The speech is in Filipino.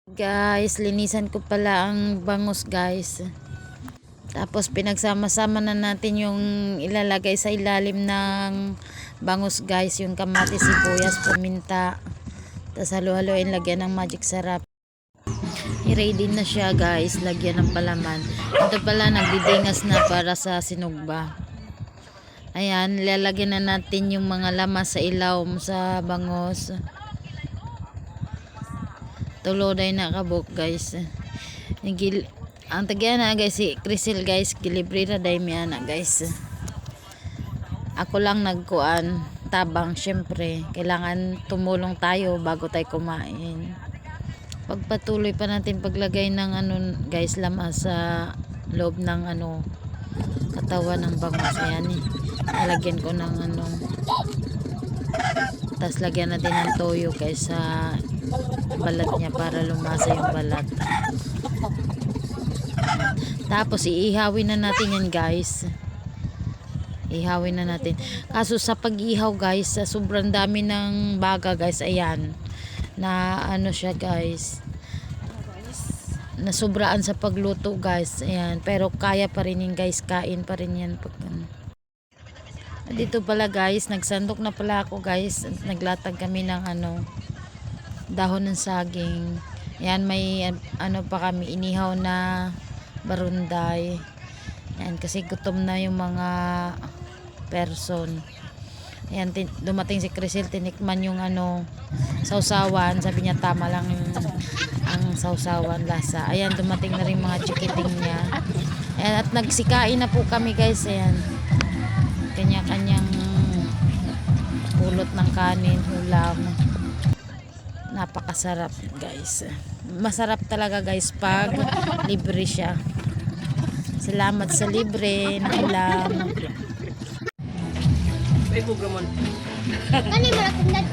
Guys, linisan ko pala ang bangus guys. Tapos pinagsama-sama na natin yung ilalagay sa ilalim ng bangus guys. Yung kamatis, sibuyas, paminta. Tapos halo-haloin, lagyan ng magic sarap. I-ready na siya guys. Lagyan ng palaman. Ito pala nagdidingas na para sa sinugba. Ayan, lalagyan na natin yung mga lamas sa ilaw sa bangus. Tuloday na kabuk guys. Ang tagyan na guys si Crisel guys, gilibre na day miya na guys. Ako lang nagkuan tabang, syempre kailangan tumulong tayo bago tayo kumain. Pagpatuloy pa natin paglagay ng guys, lamas sa loob ng katawan ng bangus. Ayan nalagyan ko ng tas lagyan natin ng toyo guys sa balat niya para lumasa yung balat. Tapos iihawin na natin yan guys. Ihawin na natin. Kaso sa pag-ihaw guys, sa sobrang dami ng baga guys, ayan. Na siya guys. Nasobraan sa pagluto guys. Ayan. Pero kaya pa rin yan guys. Kain pa rin yan. Dito pala guys, nagsandok na pala ako guys. Naglatag kami ng dahon ng saging. Ayan, may pa kami inihaw na barunday. Ayan, kasi gutom na yung mga person. Ayan, dumating si Crisel, tinikman yung sausawan. Sabi niya tama lang ang sausawan lasa. Ayan, dumating na rin mga chikiting niya. Ayan, at nagsikain na po kami guys. Ayan, kanya-kanyang pulot ng kanin, ulam. Napakasarap guys. Masarap talaga guys pag libre siya. Salamat sa libre na ulam. Ay, programon. Kani malakad